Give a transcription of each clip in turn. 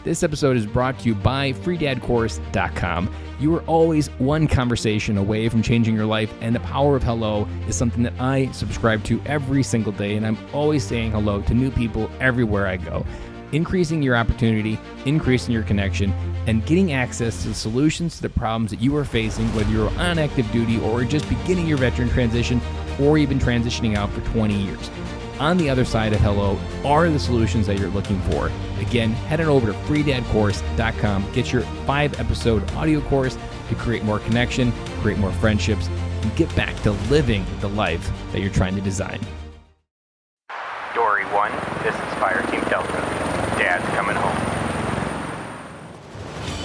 This episode is brought to you by freedadcourse.com. You are always one conversation away from changing your life, and the power of hello is something that I subscribe to every single day, and I'm always saying hello to new people everywhere I go. Increasing your opportunity, increasing your connection, and getting access to the solutions to the problems that you are facing, whether you're on active duty or just beginning your veteran transition or even transitioning out for 20 years. On the other side of hello are the solutions that you're looking for. Again, head on over to freedadcourse.com. Get your 5-episode audio course to create more connection, create more friendships, and get back to living the life that you're trying to design. Dory 1, this is Fire Team Delta. Dad's coming home.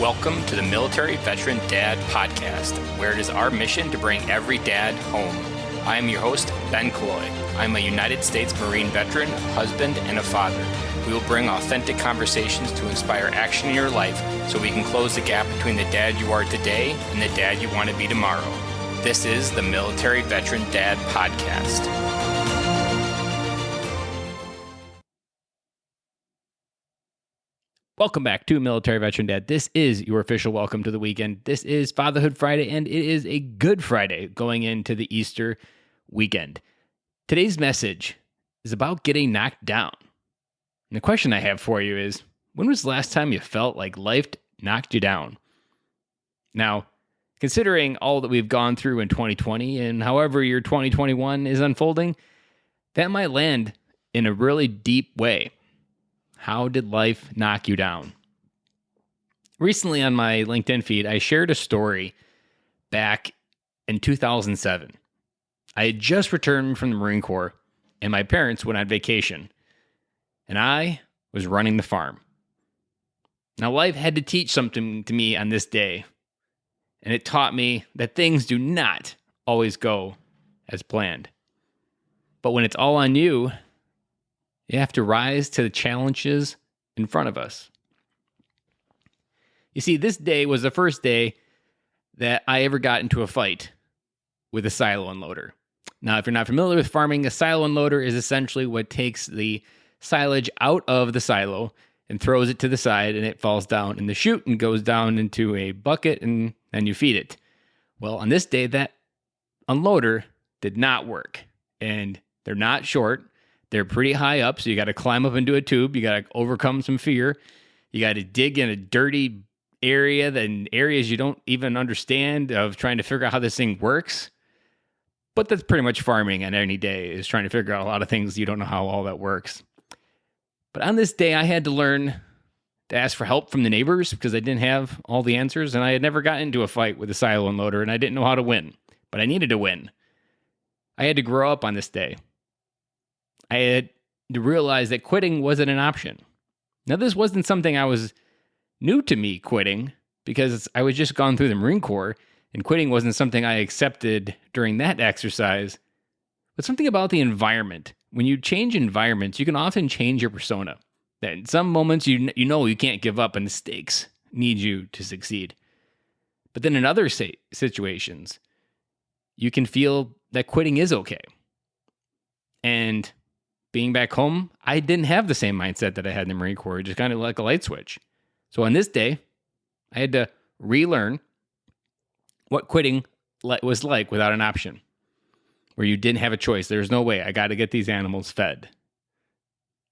Welcome to the Military Veteran Dad Podcast, where it is our mission to bring every dad home. I am your host, Ben Killoy. I'm a United States Marine veteran, husband, and a father. We will bring authentic conversations to inspire action in your life so we can close the gap between the dad you are today and the dad you want to be tomorrow. This is the Military Veteran Dad Podcast. Welcome back to Military Veteran Dad. This is your official welcome to the weekend. This is Fatherhood Friday, and it is a Good Friday going into the Easter weekend. Today's message is about getting knocked down. And the question I have for you is, when was the last time you felt like life knocked you down? Now, considering all that we've gone through in 2020 and however your 2021 is unfolding, that might land in a really deep way. How did life knock you down? Recently on my LinkedIn feed, I shared a story back in 2007. I had just returned from the Marine Corps, and my parents went on vacation, and I was running the farm. Now, life had to teach something to me on this day, and it taught me that things do not always go as planned. But when it's all on you, you have to rise to the challenges in front of us. You see, this day was the first day that I ever got into a fight with a silo unloader. Now, if you're not familiar with farming, a silo unloader is essentially what takes the silage out of the silo and throws it to the side, and it falls down in the chute and goes down into a bucket, and then you feed it. Well, on this day, that unloader did not work, and they're not short. They're pretty high up, so you got to climb up into a tube. You got to overcome some fear. You got to dig in a dirty area, then areas you don't even understand, of trying to figure out how this thing works. But that's pretty much farming on any day, is trying to figure out a lot of things you don't know how all that works. But on this day, I had to learn to ask for help from the neighbors because I didn't have all the answers, and I had never gotten into a fight with a silo unloader, and I didn't know how to win. But I needed to win. I had to grow up on this day. I had to realize that quitting wasn't an option. Now, this wasn't something I was new to me quitting, because I was just gone through the Marine Corps, and quitting wasn't something I accepted during that exercise, but something about the environment. When you change environments, you can often change your persona. That in some moments, you know you can't give up and the stakes need you to succeed. But then in other situations, you can feel that quitting is okay. And being back home, I didn't have the same mindset that I had in the Marine Corps, just kind of like a light switch. So on this day, I had to relearn what quitting was like without an option, where you didn't have a choice. There's no way. I got to get these animals fed.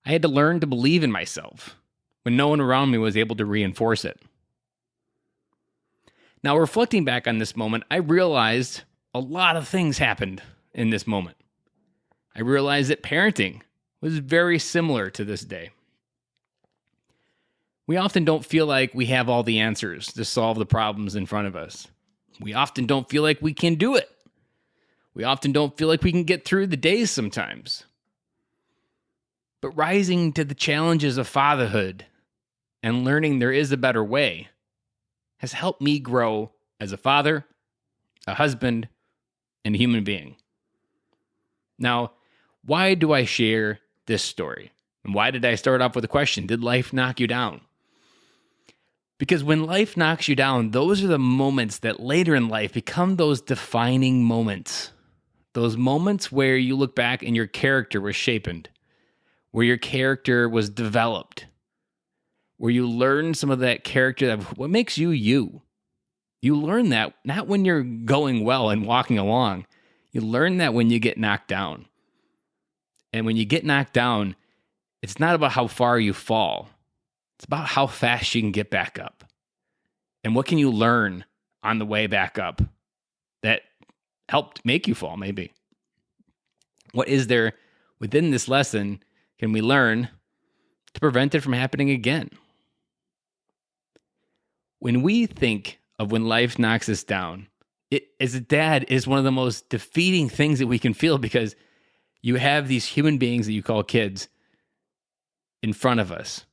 I had to learn to believe in myself when no one around me was able to reinforce it. Now, reflecting back on this moment, I realized a lot of things happened in this moment. I realized that parenting was very similar to this day. We often don't feel like we have all the answers to solve the problems in front of us. We often don't feel like we can do it. We often don't feel like we can get through the days sometimes. But rising to the challenges of fatherhood and learning there is a better way has helped me grow as a father, a husband, and a human being. Now, why do I share this story? And why did I start off with a question? Did life knock you down? Because when life knocks you down, those are the moments that later in life become those defining moments. Those moments where you look back and your character was shaped, where your character was developed, where you learn some of that character of what makes you you. You learn that not when you're going well and walking along. You learn that when you get knocked down. And when you get knocked down, it's not about how far you fall. It's about how fast you can get back up. And what can you learn on the way back up that helped make you fall, maybe? What is there within this lesson can we learn to prevent it from happening again? When we think of when life knocks us down, it, as a dad, is one of the most defeating things that we can feel, because you have these human beings that you call kids in front of us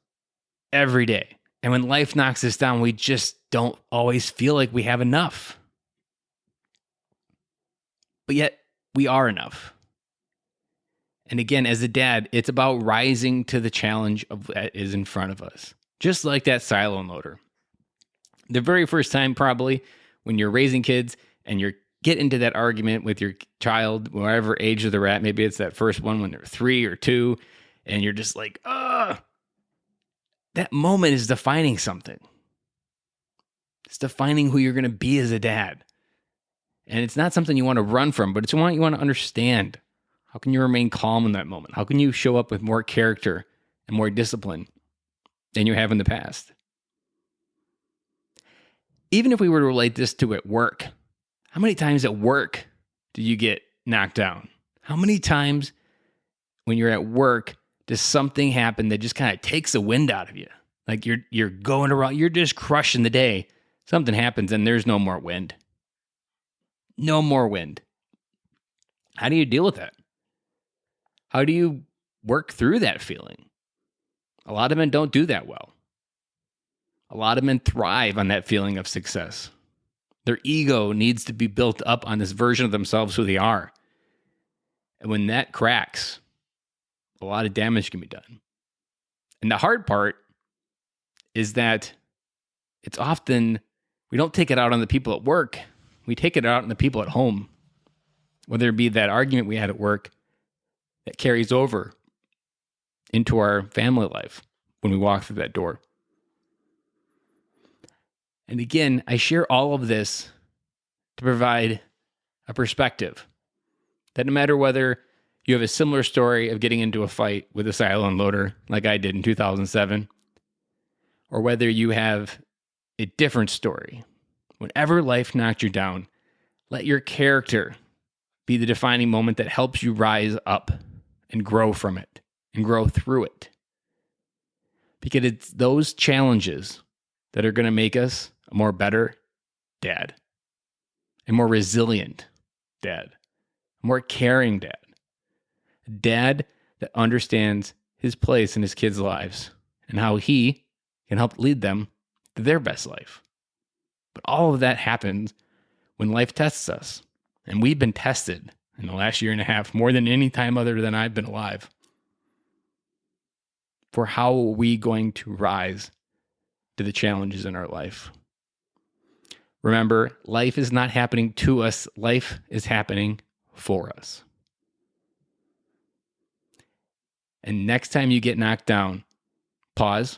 every day. And when life knocks us down, we just don't always feel like we have enough. But yet, we are enough. And again, as a dad, it's about rising to the challenge of that is in front of us. Just like that silo unloader. The very first time, probably, when you're raising kids and you're getting into that argument with your child, whatever age they're at, maybe it's that first one when they're 3 or 2, and you're just like, that moment is defining something. It's defining who you're going to be as a dad. And it's not something you want to run from, but it's what you want to understand. How can you remain calm in that moment? How can you show up with more character and more discipline than you have in the past? Even if we were to relate this to at work, how many times at work do you get knocked down? How many times when you're at work does something happen that just kind of takes the wind out of you? Like you're going around, you're just crushing the day. Something happens and there's no more wind. No more wind. How do you deal with that? How do you work through that feeling? A lot of men don't do that well. A lot of men thrive on that feeling of success. Their ego needs to be built up on this version of themselves who they are. And when that cracks, a lot of damage can be done. And the hard part is that it's often, we don't take it out on the people at work. We take it out on the people at home. Whether it be that argument we had at work that carries over into our family life when we walk through that door. And again, I share all of this to provide a perspective that no matter whether you have a similar story of getting into a fight with a silo unloader like I did in 2007, or whether you have a different story, whenever life knocked you down, let your character be the defining moment that helps you rise up and grow from it and grow through it. Because it's those challenges that are going to make us a more better dad, a more resilient dad, a more caring dad, a dad that understands his place in his kids' lives and how he can help lead them to their best life. But all of that happens when life tests us. And we've been tested in the last year and a half more than any time other than I've been alive. For how are we going to rise to the challenges in our life? Remember, life is not happening to us. Life is happening for us. And next time you get knocked down, pause,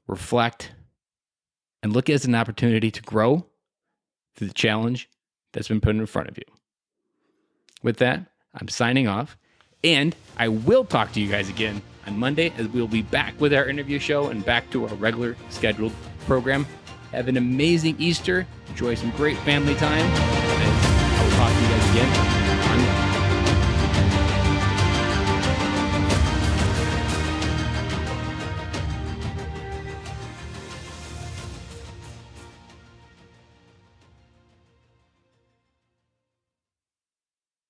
reflect, and look as an opportunity to grow through the challenge that's been put in front of you. With that, I'm signing off, and I will talk to you guys again on Monday as we'll be back with our interview show and back to our regular scheduled program. Have an amazing Easter. Enjoy some great family time. And I will talk to you guys again on Monday.